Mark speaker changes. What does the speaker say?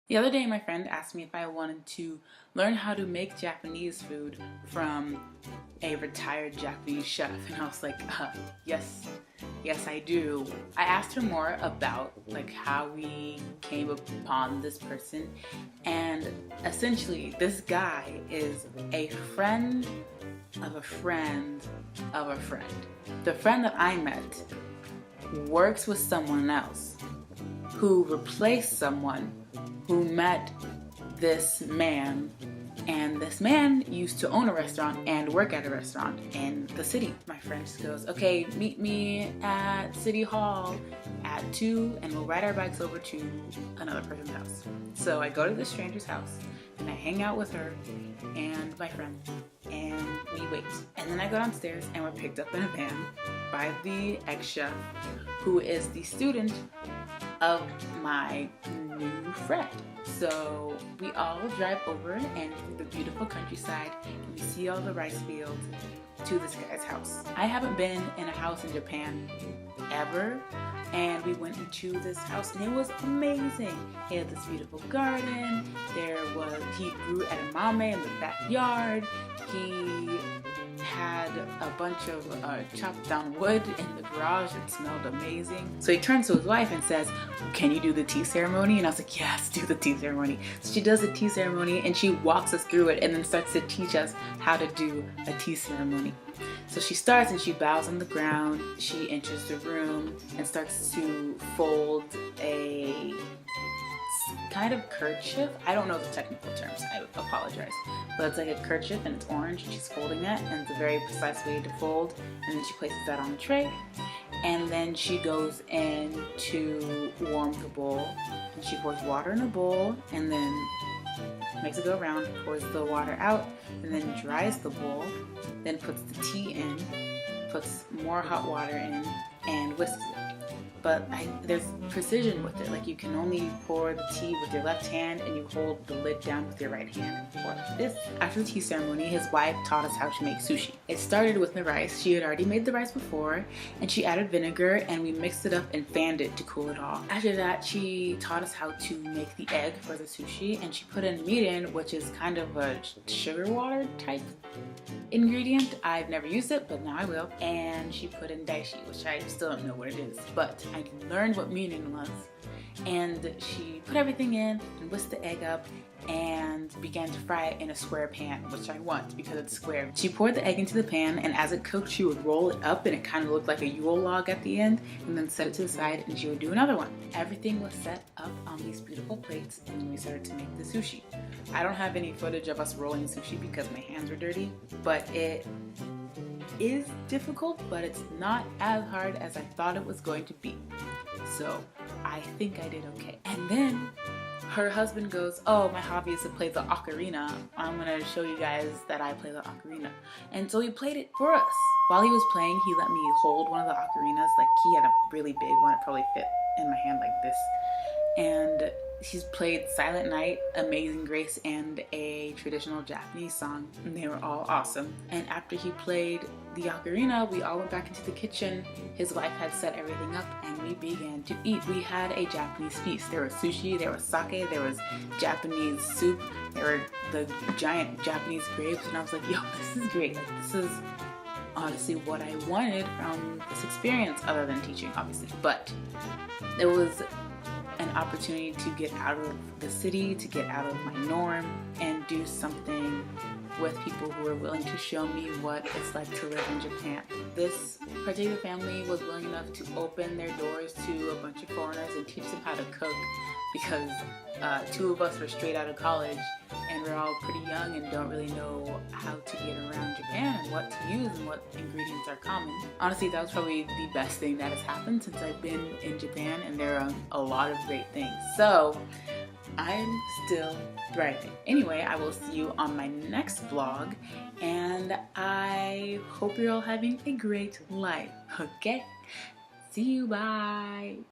Speaker 1: The other day my friend asked me if I wanted to learn how to make Japanese food from a retired Japanese chef, and I was like, yes I do. I asked her more about how we came upon this person, and essentially this guy is a friend of a friend of a friend. The friend that I met works with someone else who replaced someone who met this man, and this man used to own a restaurant and work at a restaurant in the city. My friend just goes, okay, meet me at City Hall at 2 and we'll ride our bikes over to another person's house. So I go to this stranger's house and I hang out with her and my friend, and we wait. And then I go downstairs and we're picked up in a van by the ex-chef, who is the student of my new friend. So we all drive over and through the beautiful countryside, and we see all the rice fields to this guy's house. I haven't been in a house in Japan ever, and we went into this house and it was amazing. He had this beautiful garden. He grew edamame in the backyard. He had a bunch of chopped down wood in the garage that smelled amazing. So he turns to his wife and says, can you do the tea ceremony? And I was like, yes, do the tea ceremony. So she does the tea ceremony and she walks us through it and then starts to teach us how to do a tea ceremony. So she starts and she bows on the ground, she enters the room and starts to fold a kind of kerchief. I don't know the technical terms, I apologize. But it's like a kerchief and it's orange and she's folding that, and it's a very precise way to fold. And then she places that on the tray, and then she goes in to warm the bowl, and she pours water in a bowl and then makes it go around, pours the water out, and then dries the bowl, then puts the tea in, puts more hot water in, and whisks it. But there's precision with it. Like, you can only pour the tea with your left hand and you hold the lid down with your right hand and pour this. After the tea ceremony, his wife taught us how to make sushi. It started with the rice. She had already made the rice before, and she added vinegar and we mixed it up and fanned it to cool it off. After that, she taught us how to make the egg for the sushi, and she put in mirin, which is kind of a sugar water type ingredient. I've never used it, but now I will. And she put in daishi, which I still don't know what it is, but I learned what mirin was. And she put everything in and whisked the egg up and began to fry it in a square pan, which I want because it's square. She poured the egg into the pan, and as it cooked, she would roll it up and it kind of looked like a Yule log at the end, and then set it to the side and she would do another one. Everything was set up on these beautiful plates, and then we started to make the sushi. I don't have any footage of us rolling sushi because my hands were dirty, but it is difficult, but it's not as hard as I thought it was going to be. So I think I did okay. And then her husband goes, oh, my hobby is to play the ocarina. I'm gonna show you guys that I play the ocarina. And so he played it for us. While he was playing, he let me hold one of the ocarinas. Like, he had a really big one. It probably fit in my hand like this. And he's played Silent Night, Amazing Grace, and a traditional Japanese song, and they were all awesome. And after he played the ocarina, we all went back into the kitchen. His wife had set everything up and we began to eat. We had a Japanese feast. There was sushi, there was sake, there was Japanese soup, there were the giant Japanese grapes, and I was like, yo, this is great. Like, this is honestly what I wanted from this experience, other than teaching, obviously. But it was an opportunity to get out of the city, to get out of my norm, and do something with people who are willing to show me what it's like to live in Japan. This particular family was willing enough to open their doors to a bunch of foreigners and teach them how to cook, because two of us were straight out of college and we're all pretty young and don't really know how to get around Japan and what to use and what ingredients are common. Honestly, that was probably the best thing that has happened since I've been in Japan, and there are a lot of great things. So I'm still thriving. Anyway, I will see you on my next vlog, and I hope you're all having a great life, okay? See you, bye!